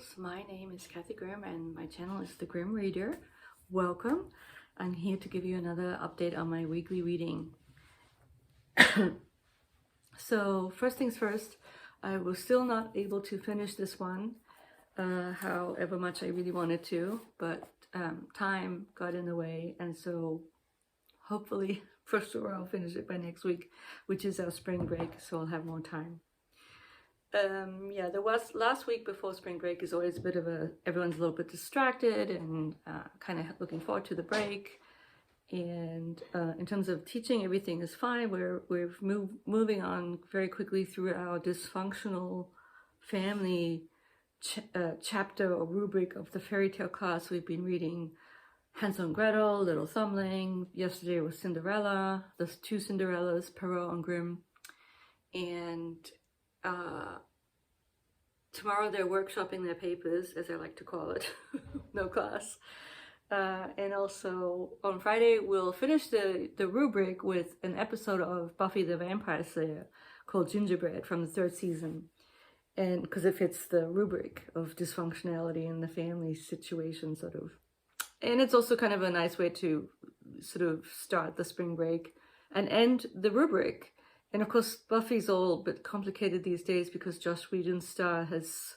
Chronicles. My name is Kathy Grimm and my channel is The Grimm Reader. Welcome. I'm here to give you another update on my weekly reading. So first things first, I was still not able to finish this one, however much I really wanted to, but time got in the way, and so hopefully for sure I'll finish it by next week, which is our spring break, so I'll have more time. Yeah, there was last week before spring break is always a bit of everyone's a little bit distracted and kind of looking forward to the break. And in terms of teaching, everything is fine. We're moving on very quickly through our dysfunctional family chapter or rubric of the fairy tale class. We've been reading Hansel and Gretel, Little Thumbling. Yesterday was Cinderella. There's two Cinderellas, Perrault and Grimm. And tomorrow they're workshopping their papers, as I like to call it. No class. And also on Friday we'll finish the rubric with an episode of Buffy the Vampire Slayer called Gingerbread from the 3rd season, and because it fits the rubric of dysfunctionality in the family situation sort of. And it's also kind of a nice way to sort of start the spring break and end the rubric. And of course, Buffy's all a bit complicated these days because Joss Whedon's star has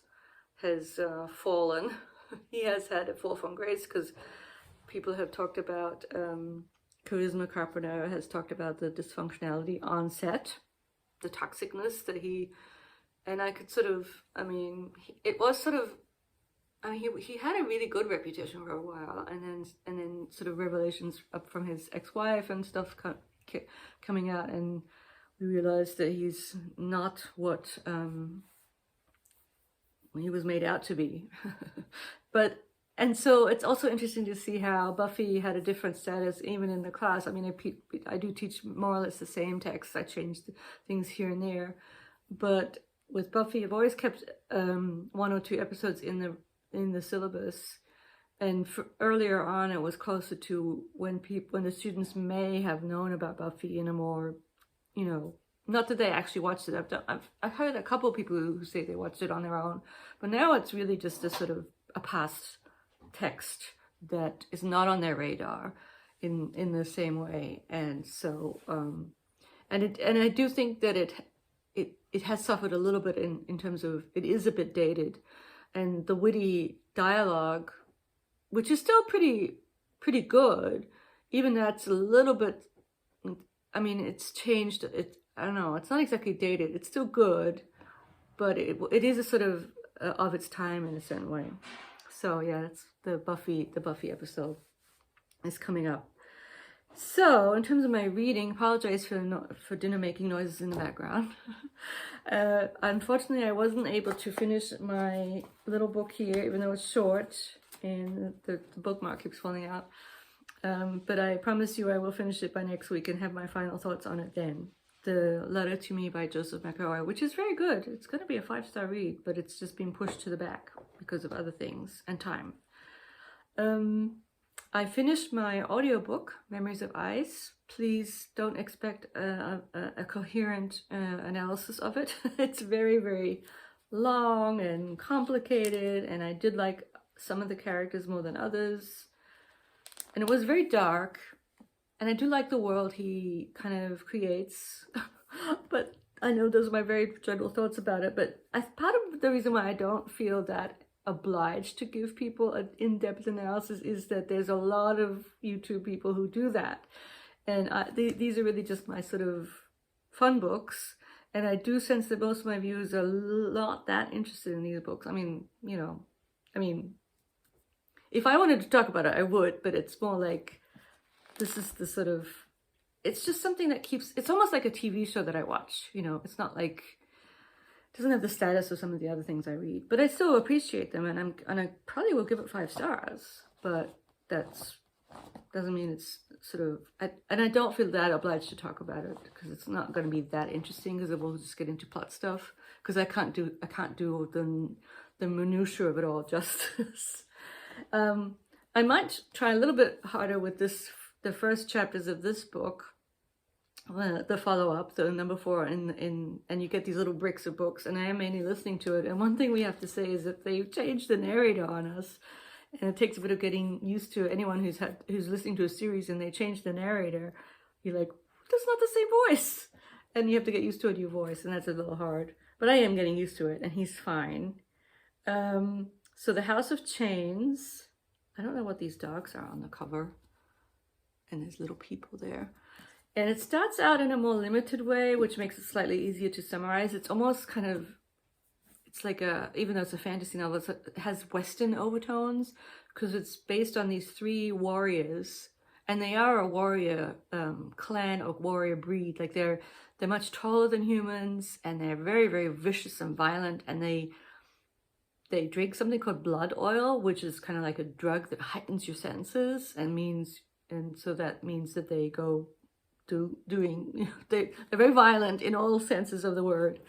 fallen. He has had a fall from grace because people have talked about, Charisma Carpenter has talked about the dysfunctionality on set, the toxicness that and I could sort of, it was sort of, he had a really good reputation for a while, and then sort of revelations up from his ex-wife and stuff coming out, and we realized that he's not what he was made out to be. And so it's also interesting to see how Buffy had a different status even in the class. I do teach more or less the same text. I changed things here and there, but with Buffy, I've always kept 1 or 2 episodes in the syllabus. And earlier on, it was closer to when the students may have known about Buffy in a more, not that they actually watched it. I've heard a couple of people who say they watched it on their own, but now it's really just a sort of a past text that is not on their radar in the same way. And so and I do think that it has suffered a little bit in terms of it is a bit dated, and the witty dialogue, which is still pretty good, even that's a little bit, it's changed. I don't know, it's not exactly dated, it's still good, but it is a sort of its time in a certain way. So yeah, that's the Buffy episode is coming up. So in terms of my reading, apologize for dinner making noises in the background. Unfortunately, I wasn't able to finish my little book here, even though it's short and the bookmark keeps falling out. But I promise you I will finish it by next week and have my final thoughts on it then. The Letter to Me by Joseph McElroy, which is very good. It's going to be a 5-star read, but it's just been pushed to the back because of other things and time. I finished my audiobook, Memories of Ice. Please don't expect a coherent analysis of it. It's very, very long and complicated, and I did like some of the characters more than others. And it was very dark. And I do like the world he kind of creates, but I know those are my very general thoughts about it. But part of the reason why I don't feel that obliged to give people an in-depth analysis is that there's a lot of YouTube people who do that. And these are really just my sort of fun books. And I do sense that most of my viewers are not that interested in these books. If I wanted to talk about it, I would, but it's more like, this is the sort of, it's just something that it's almost like a TV show that I watch, it's not like, it doesn't have the status of some of the other things I read, but I still appreciate them, and I probably will give it 5 stars, but doesn't mean it's sort of, and I don't feel that obliged to talk about it, because it's not going to be that interesting, because we'll just get into plot stuff, because I can't do the minutiae of it all justice. I might try a little bit harder with the first chapters of this book, the follow-up, the number 4, and you get these little bricks of books, and I am mainly listening to it. And one thing we have to say is that they've changed the narrator on us, and it takes a bit of getting used to. Anyone who's listening to a series and they change the narrator, you're like, that's not the same voice, and you have to get used to a new voice, and that's a little hard. But I am getting used to it, and he's fine. So the House of Chains. I don't know what these dogs are on the cover, and there's little people there. And it starts out in a more limited way, which makes it slightly easier to summarize. It's almost kind of, it's like even though it's a fantasy novel, it has Western overtones, because it's based on these 3 warriors, and they are a warrior clan or warrior breed. Like they're much taller than humans, and they're very, very vicious and violent, and they drink something called blood oil, which is kind of like a drug that heightens your senses, and so that means that they go doing, they're very violent in all senses of the word.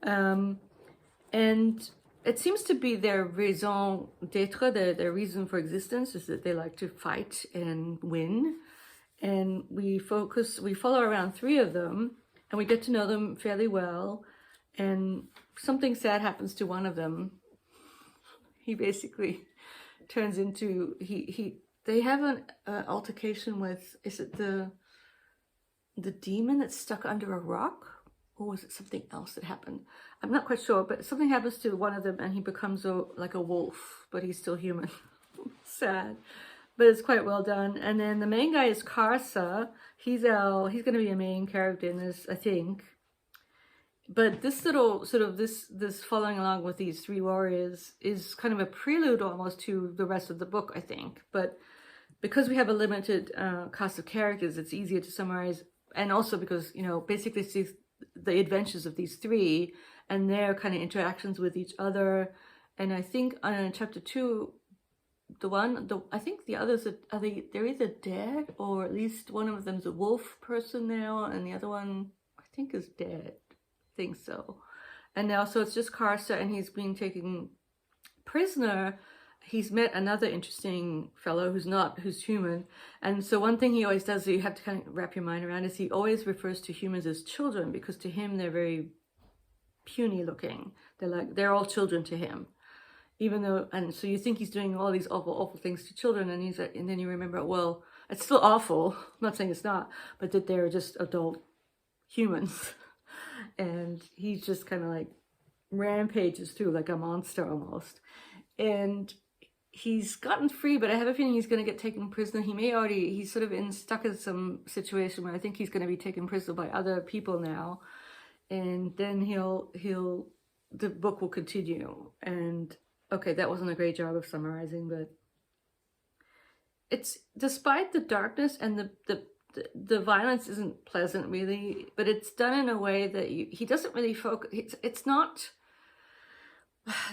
And it seems to be their raison d'etre, their reason for existence, is that they like to fight and win. And we follow around 3 of them, and we get to know them fairly well. And something sad happens to one of them. He basically turns into, they have an altercation with, is it the demon that's stuck under a rock? Or was it something else that happened? I'm not quite sure, but something happens to one of them and he becomes like a wolf, but he's still human. Sad, but it's quite well done. And then the main guy is Karsa. He's going to be a main character in this, I think. But this little sort of this following along with these 3 warriors is kind of a prelude almost to the rest of the book, I think. But because we have a limited cast of characters, it's easier to summarize. And also because, basically it's the adventures of these 3 and their kind of interactions with each other. And I think on chapter 2, I think the others they're either dead, or at least one of them's a wolf person now, and the other one I think is dead. I think so. And now, so it's just Karsa, and he's being taken prisoner. He's met another interesting fellow who's human. And so one thing he always does that you have to kind of wrap your mind around is he always refers to humans as children, because to him they're very puny looking. They're all children to him. Even though, and so you think he's doing all these awful, awful things to children, and then you remember, well, it's still awful. I'm not saying it's not, but that they're just adult humans. And he just kind of like rampages through like a monster almost. And he's gotten free, but I have a feeling he's going to get taken prisoner. He's sort of stuck in some situation where I think he's going to be taken prisoner by other people now. And then the book will continue. And okay, that wasn't a great job of summarizing, but it's, despite the darkness and the violence isn't pleasant really, but it's done in a way that he doesn't really focus. It's not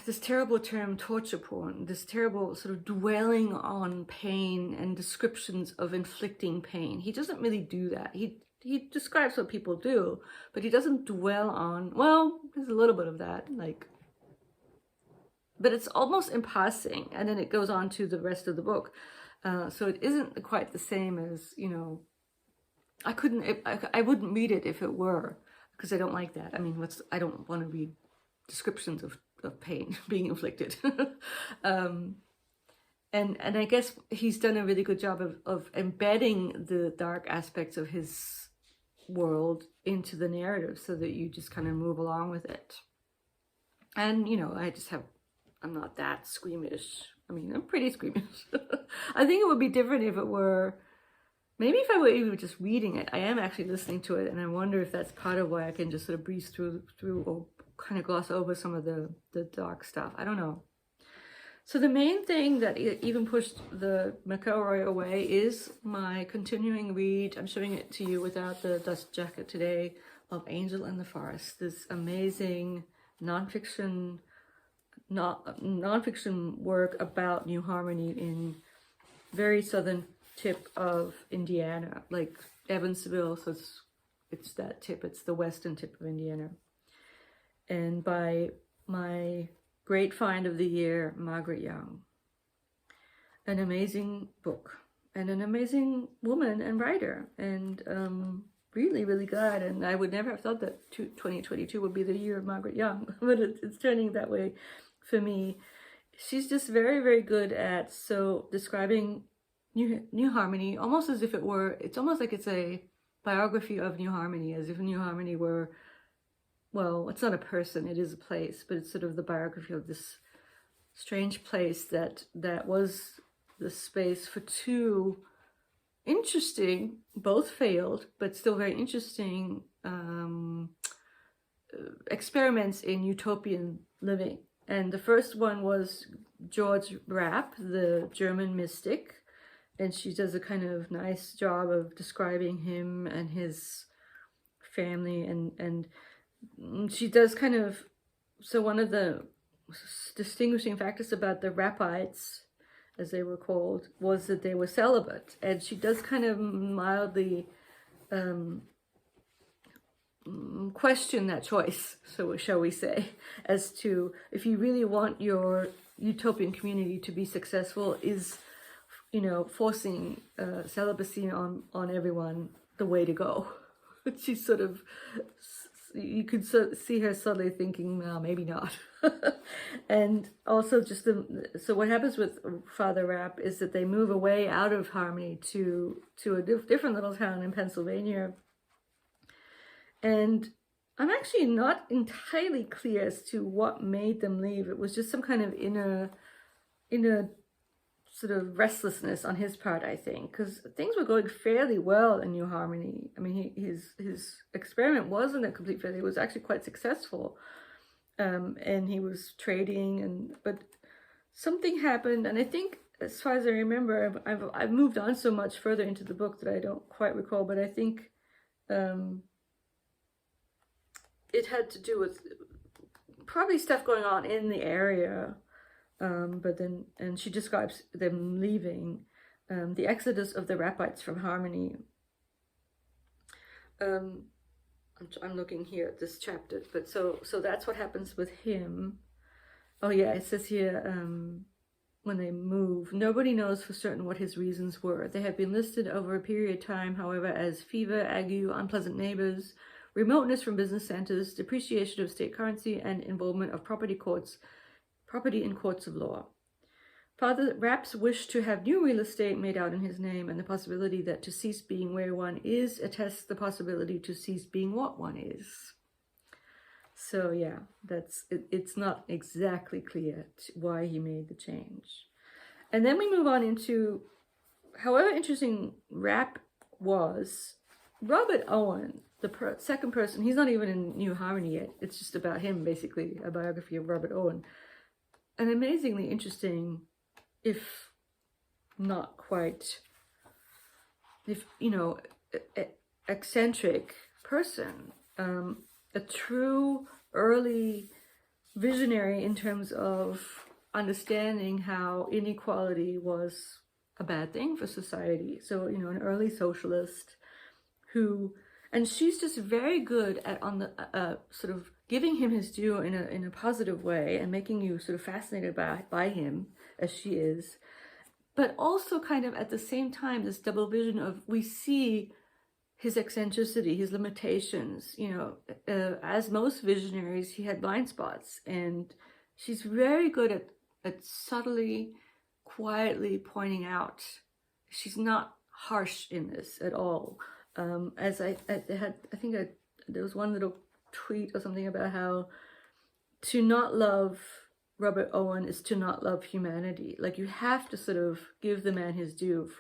this terrible term torture porn, this terrible sort of dwelling on pain and descriptions of inflicting pain. He doesn't really do that. He describes what people do, but he doesn't dwell on, well, there's a little bit of that, but it's almost in passing, and then it goes on to the rest of the book. So it isn't quite the same as, I wouldn't read it if it were, because I don't like that. I mean, I don't want to read descriptions of pain being inflicted. And I guess he's done a really good job of embedding the dark aspects of his world into the narrative so that you just kind of move along with it. And, I'm not that squeamish. I mean, I'm pretty squeamish. I think it would be different if it were, maybe if I were even just reading it. I am actually listening to it, and I wonder if that's part of why I can just sort of breeze through or kind of gloss over some of the dark stuff. I don't know. So the main thing that even pushed the McElroy away is my continuing read. I'm showing it to you without the dust jacket today, of Angel in the Forest. This amazing nonfiction work about New Harmony in very southern tip of Indiana, like Evansville. So it's that tip. It's the western tip of Indiana. And by my great find of the year, Marguerite Young. An amazing book and an amazing woman and writer. And really, really glad, and I would never have thought that 2022 would be the year of Margaret Young, but it's turning that way for me. She's just very, very good at describing New Harmony, almost as if it's almost like it's a biography of New Harmony, as if New Harmony were, well, it's not a person, it is a place, but it's sort of the biography of this strange place that was the space for two interesting, both failed, but still very interesting experiments in utopian living. And the first one was George Rapp, the German mystic, and she does a kind of nice job of describing him and his family, and she does kind of, so one of the distinguishing factors about the Rappites, as they were called, was that they were celibate, and she does kind of mildly question that choice, so shall we say, as to if you really want your utopian community to be successful, is, you know, forcing celibacy on everyone the way to go. She's sort of, you could see her subtly thinking, well, maybe not. And also just so what happens with Father Rapp is that they move away out of Harmony to a different little town in Pennsylvania. And I'm actually not entirely clear as to what made them leave. It was just some kind of inner sort of restlessness on his part, I think, because things were going fairly well in New Harmony. I mean, his experiment wasn't a complete failure. It was actually quite successful, and he was trading, but something happened, and I think, as far as I remember, I've moved on so much further into the book that I don't quite recall, but I think it had to do with probably stuff going on in the area. But then, and she describes them leaving, the exodus of the Rappites from Harmony. I'm looking here at this chapter, but so that's what happens with him. Oh yeah, it says here, when they move, nobody knows for certain what his reasons were. They have been listed over a period of time, however, as fever, ague, unpleasant neighbors, remoteness from business centers, depreciation of state currency, and involvement of property in courts of law. Father Rapp's wish to have new real estate made out in his name, and the possibility that to cease being where one is attests the possibility to cease being what one is. So yeah, that's it. It's not exactly clear why he made the change. And then we move on into, however interesting Rapp was, Robert Owen, the second person, he's not even in New Harmony yet. It's just about him, basically, a biography of Robert Owen. An amazingly interesting, if not quite, eccentric person. A true early visionary in terms of understanding how inequality was a bad thing for society. So, an early socialist who, and she's just very good at sort of giving him his due in a positive way and making you sort of fascinated by him, as she is, but also kind of at the same time this double vision of, we see his eccentricity, his limitations. As most visionaries, he had blind spots, and she's very good at subtly, quietly pointing out. She's not harsh in this at all. As I think there was one little tweet or something about how to not love Robert Owen is to not love humanity. Like, you have to sort of give the man his due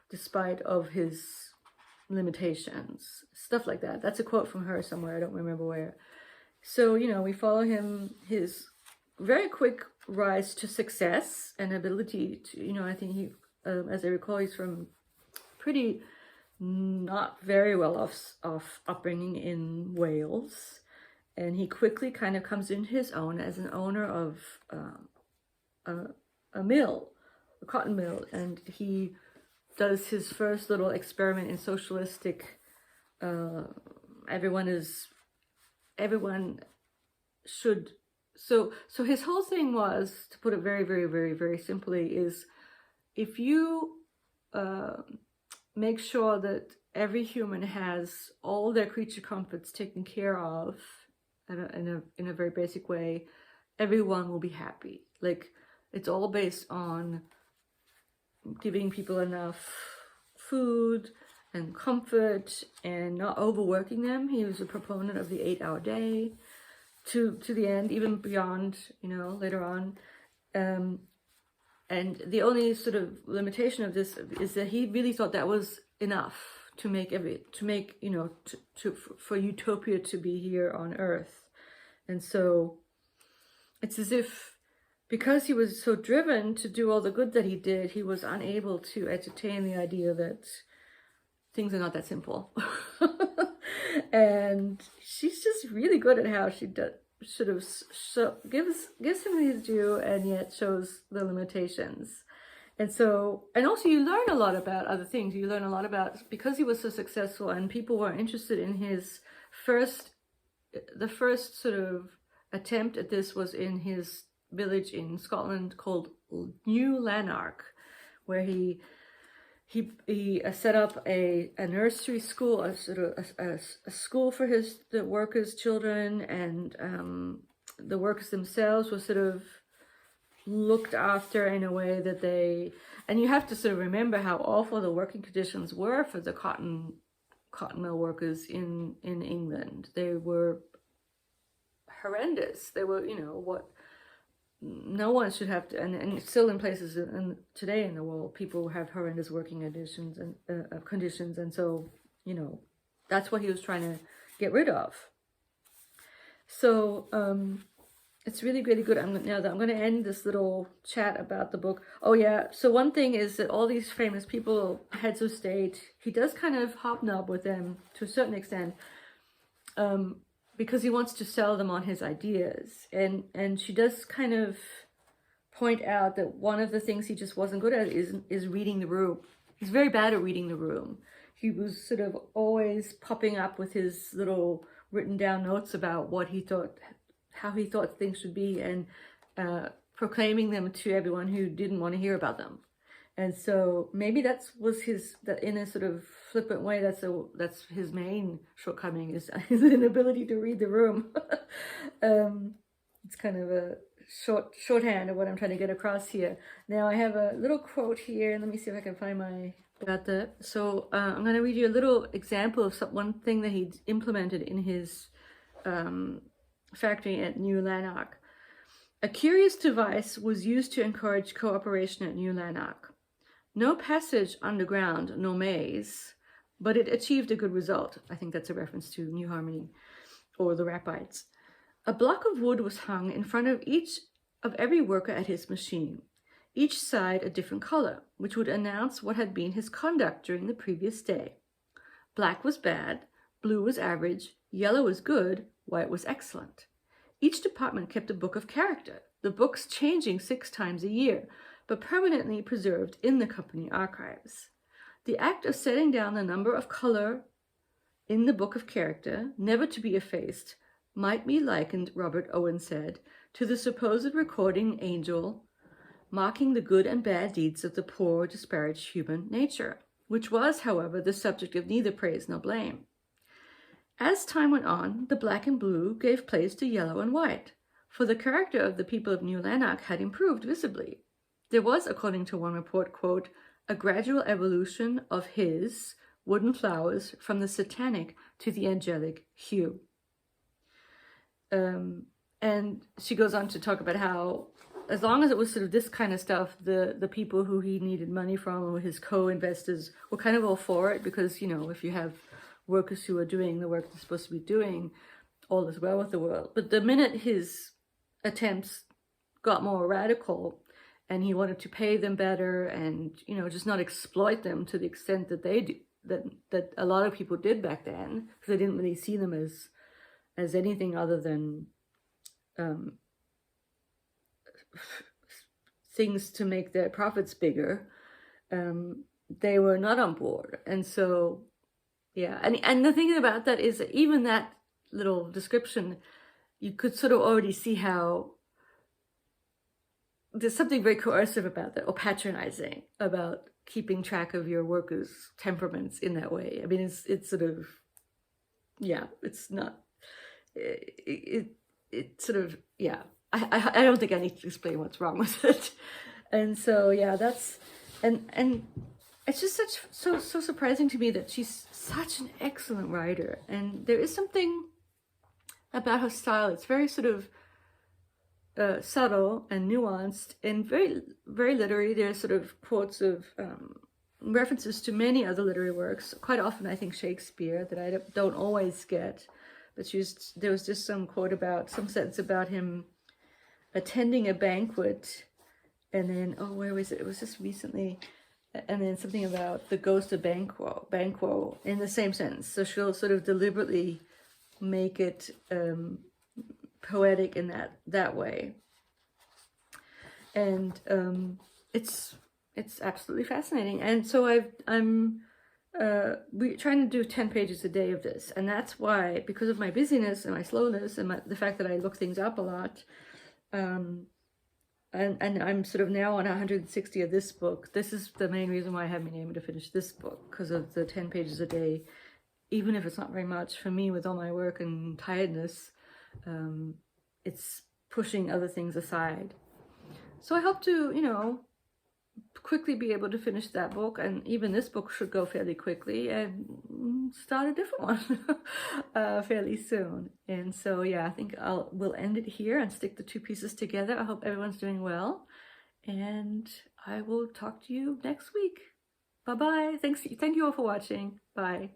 despite of his limitations, stuff like that. That's a quote from her somewhere, I don't remember where. So, we follow him, his very quick rise to success and ability to, I think he, as I recall, he's from pretty not very well off upbringing in Wales, and he quickly kind of comes into his own as an owner of a mill, a cotton mill, and he does his first little experiment in socialistic, everyone should, so his whole thing was, to put it very, very, very, very simply, is if you make sure that every human has all their creature comforts taken care of in a very basic way, everyone will be happy. Like, it's all based on giving people enough food and comfort and not overworking them. He was a proponent of the 8-hour day to the end, even beyond, later on. And the only sort of limitation of this is that he really thought that was enough for utopia to be here on Earth. And so it's as if, because he was so driven to do all the good that he did, he was unable to entertain the idea that things are not that simple. And she's just really good at how she does, sort of gives him his due, and yet shows the limitations. And so, and also you learn a lot about other things. You learn a lot about, because he was so successful and people were interested in the first sort of attempt at this was in his village in Scotland called New Lanark, where he set up a nursery school, a school for the workers' children, and the workers themselves were sort of looked after in a way that and you have to sort of remember how awful the working conditions were for the cotton mill workers in England. They were horrendous. They were, what no one should have to, and still in places today in the world, people have horrendous working conditions, and so that's what he was trying to get rid of. So it's really, really good. I'm going to end this little chat about the book. Oh yeah, so one thing is that all these famous people, heads of state, he does kind of hobnob with them to a certain extent, because he wants to sell them on his ideas. And she does kind of point out that one of the things he just wasn't good at is reading the room. He's very bad at reading the room. He was sort of always popping up with his little written down notes about how he thought things should be, and proclaiming them to everyone who didn't want to hear about them. And so maybe that in a sort of flippant way, that's his main shortcoming, is his inability to read the room. It's kind of a shorthand of what I'm trying to get across here. Now I have a little quote here. Let me see if I can find about that. So I'm going to read you a little example of one thing that he implemented in his factory at New Lanark. A curious device was used to encourage cooperation at New Lanark. No passage underground, no maze, but it achieved a good result. I think that's a reference to New Harmony or the Rappites. A block of wood was hung in front of every worker at his machine, each side a different color, which would announce what had been his conduct during the previous day. Black was bad, blue was average, yellow was good, white was excellent. Each department kept a book of character, the books changing 6 times a year, but permanently preserved in the company archives. The act of setting down the number of color in the book of character, never to be effaced, might be likened, Robert Owen said, to the supposed recording angel marking the good and bad deeds of the poor, disparaged human nature, which was, however, the subject of neither praise nor blame. As time went on, the black and blue gave place to yellow and white, for the character of the people of New Lanark had improved visibly. There was, according to one report, quote, a gradual evolution of his wooden flowers from the satanic to the angelic hue. And she goes on to talk about how, as long as it was sort of this kind of stuff, the people who he needed money from, or his co-investors, were kind of all for it, because, if you have workers who are doing the work they're supposed to be doing, all is well with the world. But the minute his attempts got more radical, and he wanted to pay them better and, just not exploit them to the extent that they do, that a lot of people did back then, because they didn't really see them as anything other than things to make their profits bigger, they were not on board. And so, yeah, and the thing about that is that even that little description, you could sort of already see how there's something very coercive about that, or patronizing about keeping track of your workers' temperaments in that way. I mean, it's sort of, yeah, it's not, it sort of, yeah, I don't think I need to explain what's wrong with it. And so, yeah, that's, and it's just so surprising to me that she's such an excellent writer. And there is something about her style. It's very sort of subtle and nuanced and very, very literary. There's sort of quotes of references to many other literary works. Quite often, I think Shakespeare, that I don't always get. But there was just some quote about, some sentence about him attending a banquet, and then, oh, where was it? It was just recently, and then something about the ghost of Banquo in the same sentence. So she'll sort of deliberately make it poetic in that way, and it's absolutely fascinating. And so I'm trying to do 10 pages a day of this, and that's why, because of my busyness and my slowness and the fact that I look things up a lot, and I'm sort of now on 160 of this book. This is the main reason why I haven't been able to finish this book, because of the 10 pages a day. Even if it's not very much for me with all my work and tiredness, it's pushing other things aside. So I hope to, quickly be able to finish that book, and even this book should go fairly quickly, and start a different one fairly soon. And so, yeah, I think we'll end it here and stick the two pieces together. I hope everyone's doing well, and I will talk to you next week. Bye-bye. Thank you all for watching. Bye.